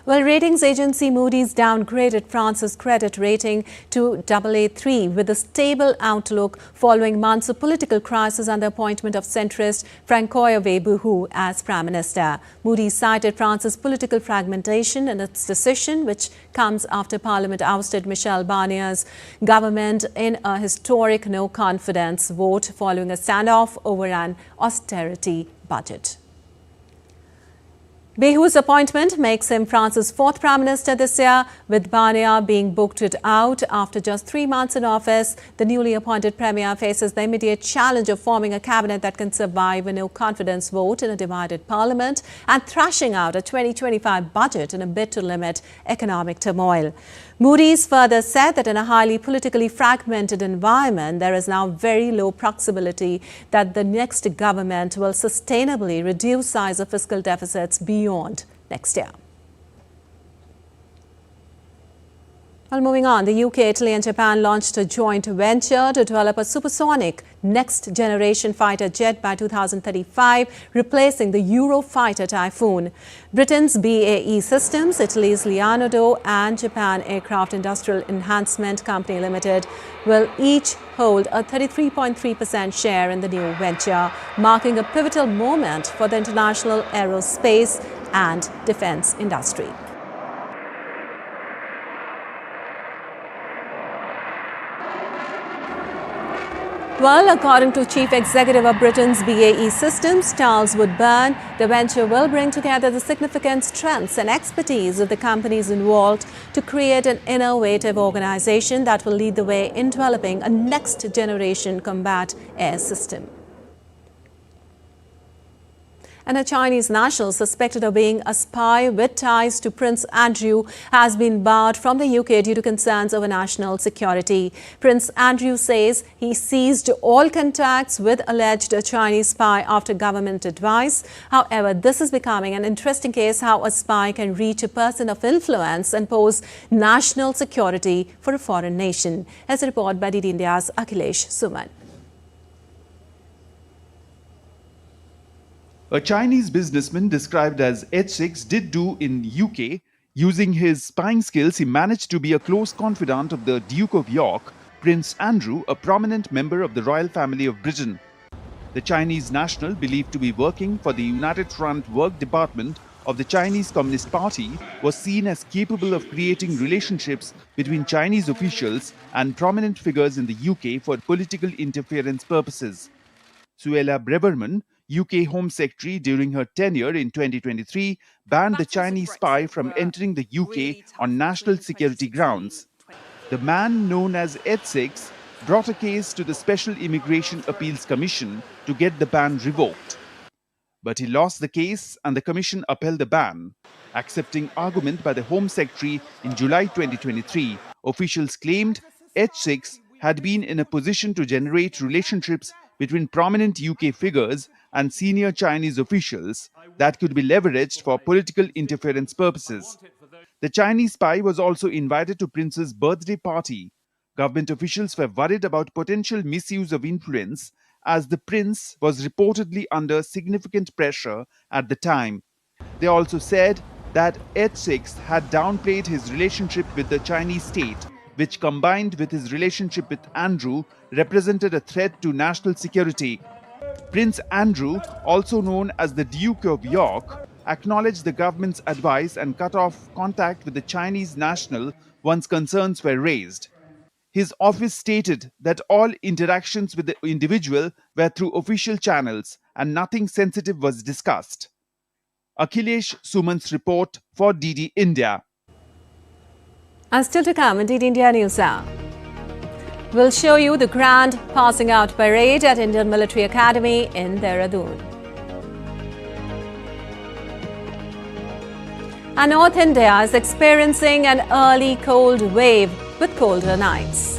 Well, ratings agency Moody's downgraded France's credit rating to Aa3 with a stable outlook following months of political crisis and the appointment of centrist Francois Bayrou as Prime Minister. Moody's cited France's political fragmentation in its decision, which comes after Parliament ousted Michel Barnier's government in a historic no-confidence vote following a standoff over an austerity budget. Bayrou's appointment makes him France's 4th Prime Minister this year, with Barnier being booked out after just 3 months in office. The newly appointed Premier faces the immediate challenge of forming a cabinet that can survive a no-confidence vote in a divided parliament and thrashing out a 2025 budget in a bid to limit economic turmoil. Moody's further said that in a highly politically fragmented environment, there is now very low probability that the next government will sustainably reduce size of fiscal deficits beyond next year. Well, moving on, the UK, Italy and Japan launched a joint venture to develop a supersonic next-generation fighter jet by 2035, replacing the Eurofighter Typhoon. Britain's BAE Systems, Italy's Leonardo and Japan Aircraft Industrial Enhancement Company Limited will each hold a 33.3% share in the new venture, marking a pivotal moment for the international aerospace and defense industry. Well, according to Chief Executive of Britain's BAE Systems, Charles Woodburn, the venture will bring together the significant strengths and expertise of the companies involved to create an innovative organization that will lead the way in developing a next-generation combat air system. And a Chinese national suspected of being a spy with ties to Prince Andrew has been barred from the UK due to concerns over national security. Prince Andrew says he ceased all contacts with alleged Chinese spy after government advice. However, this is becoming an interesting case how a spy can reach a person of influence and pose national security for a foreign nation. As a report by DD India's Akhilesh Suman. A Chinese businessman described as H6 did do in UK. Using his spying skills, he managed to be a close confidant of the Duke of York, Prince Andrew, a prominent member of the royal family of Britain. The Chinese national, believed to be working for the United Front Work Department of the Chinese Communist Party, was seen as capable of creating relationships between Chinese officials and prominent figures in the UK for political interference purposes. Suella Breverman, UK Home Secretary during her tenure in 2023 banned the Chinese spy from entering the UK on national security grounds. The man known as H6 brought a case to the Special Immigration Appeals Commission to get the ban revoked. But he lost the case and the commission upheld the ban. Accepting argument by the Home Secretary in July 2023, officials claimed H6 had been in a position to generate relationships between prominent UK figures and senior Chinese officials that could be leveraged for political interference purposes. The Chinese spy was also invited to Prince's birthday party. Government officials were worried about potential misuse of influence as the prince was reportedly under significant pressure at the time. They also said that H6 had downplayed his relationship with the Chinese state, which combined with his relationship with Andrew represented a threat to national security. Prince Andrew, also known as the Duke of York, acknowledged the government's advice and cut off contact with the Chinese national once concerns were raised. His office stated that all interactions with the individual were through official channels and nothing sensitive was discussed. Akhilesh Suman's report for DD India. And still to come in DD India NewsHour. We'll show you the grand passing out parade at Indian Military Academy in Dehradun. And North India is experiencing an early cold wave with colder nights.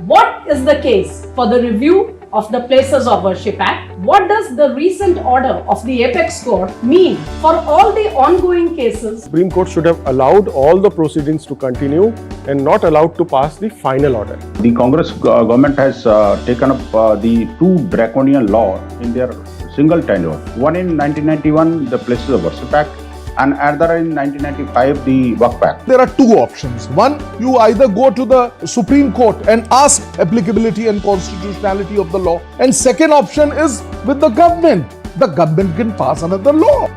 What is the case for the review of the Places of Worship Act? What does the recent order of the Apex Court mean for all the ongoing cases? Supreme Court should have allowed all the proceedings to continue and not allowed to pass the final order. The Congress government has taken up the two draconian law in their single tenure. One in 1991, the Places of Worship Act, and another in 1995, the Waqf Act. There are two options. One, you either go to the Supreme Court and ask applicability and constitutionality of the law. And second option is with the government. The government can pass another law.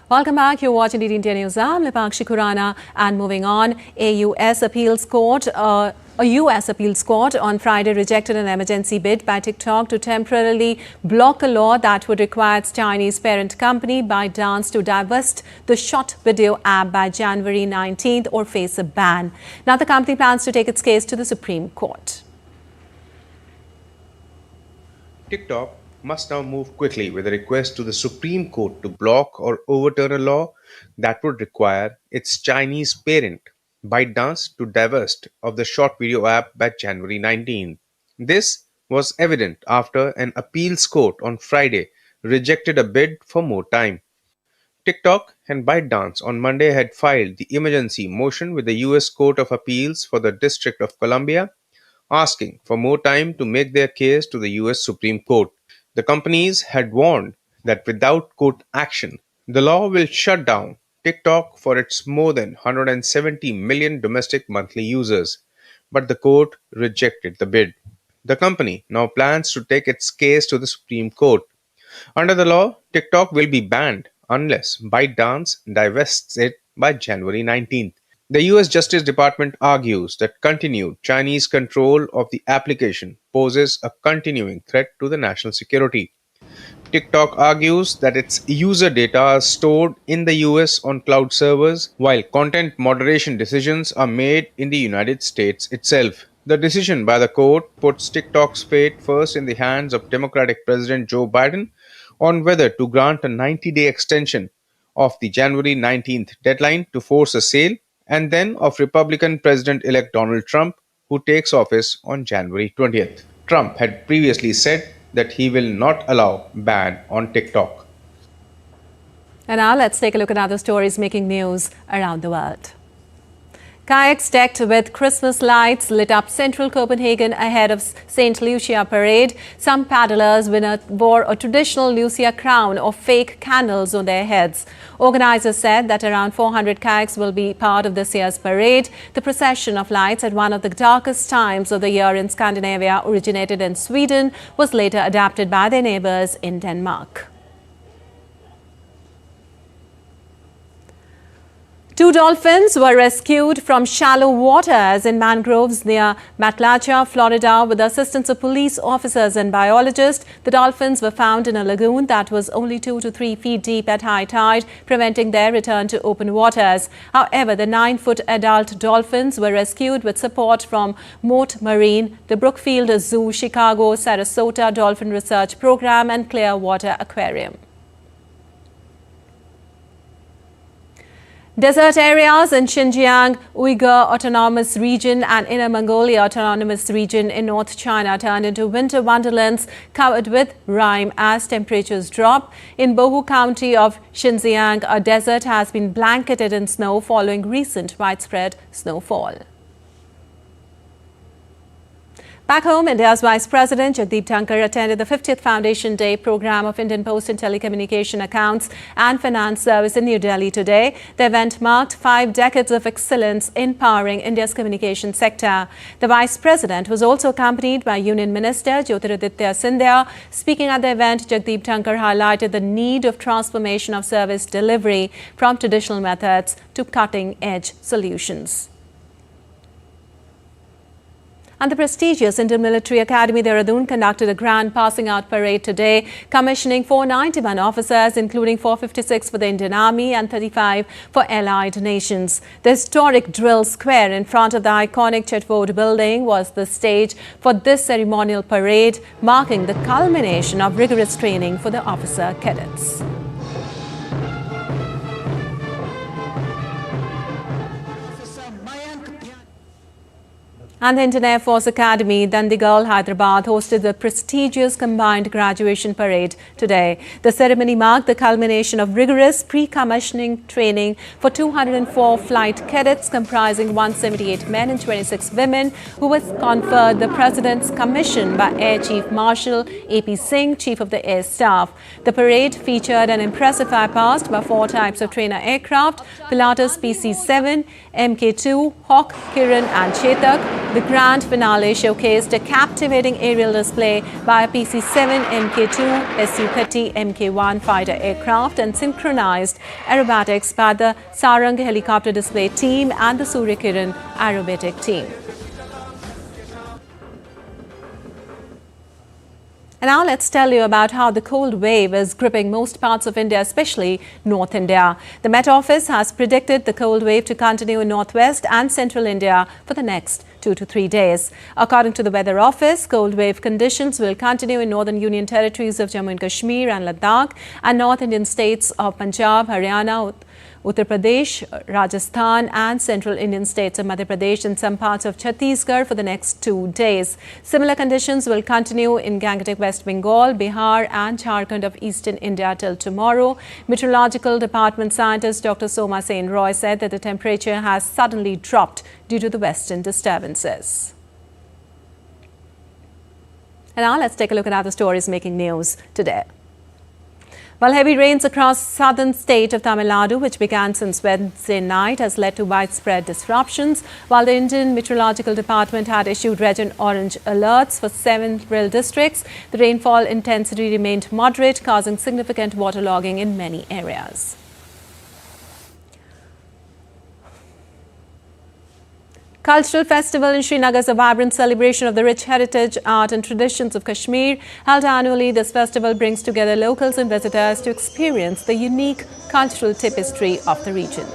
Welcome back. You're watching DD India NewsHour. I'm Lipakshi Khurana. And moving on, a US appeals court on Friday rejected an emergency bid by TikTok to temporarily block a law that would require its Chinese parent company ByteDance to divest the short video app by January 19th or face a ban. Now the company plans to take its case to the Supreme Court. TikTok must now move quickly with a request to the Supreme Court to block or overturn a law that would require its Chinese parent, ByteDance, to divest of the short video app by January 19. This was evident after an appeals court on Friday rejected a bid for more time. TikTok and ByteDance on Monday had filed the emergency motion with the US Court of Appeals for the District of Columbia, asking for more time to make their case to the US Supreme Court. The companies had warned that without court action, the law will shut down TikTok for its more than 170 million domestic monthly users. But the court rejected the bid. The company now plans to take its case to the Supreme Court. Under the law, TikTok will be banned unless ByteDance divests it by January 19th. The US Justice Department argues that continued Chinese control of the application poses a continuing threat to the national security. TikTok argues that its user data are stored in the US on cloud servers, while content moderation decisions are made in the United States itself. The decision by the court puts TikTok's fate first in the hands of Democratic President Joe Biden on whether to grant a 90-day extension of the January 19th deadline to force a sale, and then of Republican President-elect Donald Trump, who takes office on January 20th. Trump had previously said that he will not allow ban on TikTok. And now let's take a look at other stories making news around the world. Kayaks decked with Christmas lights lit up central Copenhagen ahead of St. Lucia parade. Some paddlers wore a traditional Lucia crown or fake candles on their heads. Organizers said that around 400 kayaks will be part of this year's parade. The procession of lights at one of the darkest times of the year in Scandinavia, originated in Sweden, was later adapted by their neighbors in Denmark. 2 dolphins were rescued from shallow waters in mangroves near Matlacha, Florida, with the assistance of police officers and biologists. The dolphins were found in a lagoon that was only 2 to 3 feet deep at high tide, preventing their return to open waters. However, the 9-foot adult dolphins were rescued with support from Mote Marine, the Brookfield Zoo, Chicago, Sarasota Dolphin Research Program, and Clearwater Aquarium. Desert areas in Xinjiang, Uyghur Autonomous Region and Inner Mongolia Autonomous Region in North China turned into winter wonderlands covered with rime as temperatures drop. In Bohu County of Xinjiang, a desert has been blanketed in snow following recent widespread snowfall. Back home, India's Vice President Jagdeep Dhankhar attended the 50th Foundation Day program of Indian Post and Telecommunication Accounts and Finance Service in New Delhi today. The event marked 5 decades of excellence in powering India's communication sector. The Vice President was also accompanied by Union Minister Jyotiraditya Scindia. Speaking at the event, Jagdeep Dhankhar highlighted the need of transformation of service delivery from traditional methods to cutting-edge solutions. And the prestigious Indian Military Academy, Dehradun, conducted a grand passing out parade today, commissioning 491 officers, including 456 for the Indian Army and 35 for allied nations. The historic drill square in front of the iconic Chetwode building was the stage for this ceremonial parade, marking the culmination of rigorous training for the officer cadets. And the Indian Air Force Academy, Dandigal, Hyderabad, hosted the prestigious combined graduation parade today. The ceremony marked the culmination of rigorous pre-commissioning training for 204 flight cadets comprising 178 men and 26 women, who was conferred the President's Commission by Air Chief Marshal A.P. Singh, Chief of the Air Staff. The parade featured an impressive flypast by 4 types of trainer aircraft: Pilatus PC-7, Mk-2, Hawk, Kiran and Chetak. The grand finale showcased a captivating aerial display by a PC-7, Mk-2, Su-30, Mk-1 fighter aircraft and synchronized aerobatics by the Sarang helicopter display team and the Surya Kiran aerobatic team. And now let's tell you about how the cold wave is gripping most parts of India, especially North India. The Met Office has predicted the cold wave to continue in northwest and central India for the next 2 to 3 days. According to the Weather Office, cold wave conditions will continue in northern Union territories of Jammu and Kashmir and Ladakh and North Indian states of Punjab, Haryana, Uttar Pradesh, Rajasthan and central Indian states of Madhya Pradesh and some parts of Chhattisgarh for the next 2 days. Similar conditions will continue in Gangetic West Bengal, Bihar and Jharkhand of eastern India till tomorrow. Meteorological Department scientist Dr. Soma Sen Roy said that the temperature has suddenly dropped due to the western disturbances. And now let's take a look at other stories making news today. While heavy rains across southern state of Tamil Nadu, which began since Wednesday night, has led to widespread disruptions, while the Indian Meteorological Department had issued red and orange alerts for several districts, the rainfall intensity remained moderate, causing significant waterlogging in many areas. Cultural festival in Srinagar is a vibrant celebration of the rich heritage, art and traditions of Kashmir. Held annually, this festival brings together locals and visitors to experience the unique cultural tapestry of the region.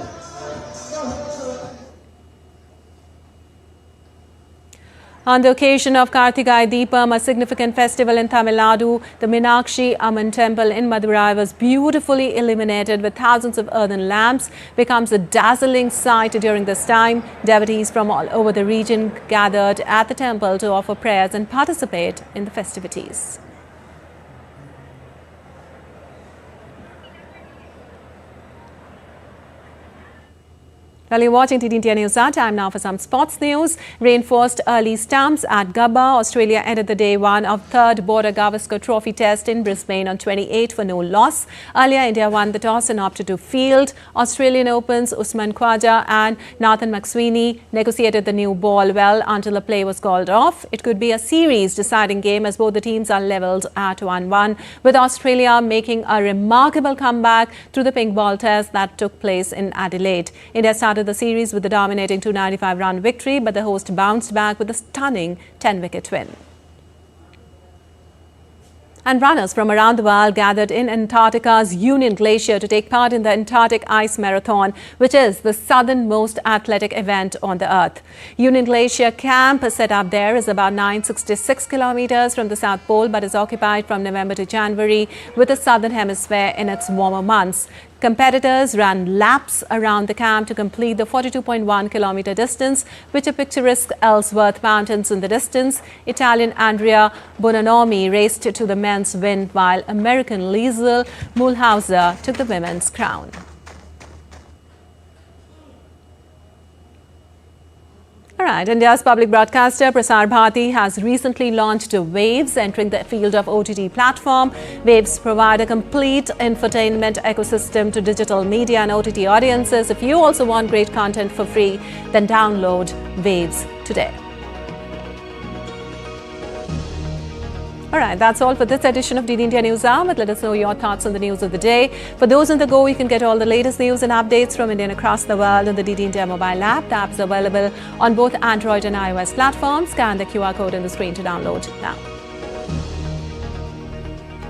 On the occasion of Kartigai Deepam, a significant festival in Tamil Nadu, the Meenakshi Amman temple in Madurai was beautifully illuminated with thousands of earthen lamps. Becomes a dazzling sight during this time. Devotees from all over the region gathered at the temple to offer prayers and participate in the festivities. Well, you're watching DD India NewsHour. Time now for some sports news. Reinforced early stumps at Gabba. Australia ended the day one of third Border Gavaskar Trophy test in Brisbane on 28 for no loss. Earlier, India won the toss and opted to field. Australian Open's Usman Khwaja and Nathan McSweeney negotiated the new ball well until the play was called off. It could be a series-deciding game as both the teams are levelled at 1-1, with Australia making a remarkable comeback through the pink ball test that took place in Adelaide. India started the series with a dominating 295-run victory, but the host bounced back with a stunning 10-wicket win. And runners from around the world gathered in Antarctica's Yoon Glacier to take part in the Antarctic Ice Marathon, which is the southernmost athletic event on the Earth. Yoon Glacier camp set up there is about 966 kilometers from the South Pole, but is occupied from November to January, with the southern hemisphere in its warmer months. Competitors ran laps around the camp to complete the 42.1-kilometer distance, with a picturesque Ellsworth Mountains in the distance. Italian Andrea Bononomi raced to the men's win, while American Liesl Mulhauser took the women's crown. All right, India's public broadcaster Prasar Bharati has recently launched Waves, entering the field of OTT platform. Waves provide a complete infotainment ecosystem to digital media and OTT audiences. If you also want great content for free, then download Waves today. All right, that's all for this edition of DD India NewsHour. But let us know your thoughts on the news of the day. For those on the go, you can get all the latest news and updates from India and across the world on the DD India mobile app. The app is available on both Android and iOS platforms. Scan the QR code on the screen to download now.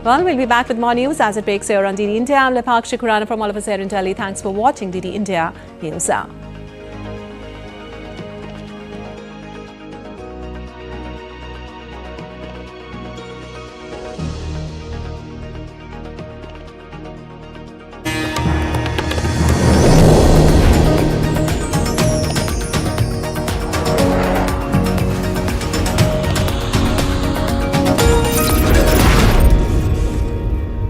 Well, we'll be back with more news as it breaks here on DD India. I'm Lepakshi Khurana from all of us here in Delhi. Thanks for watching DD India NewsHour.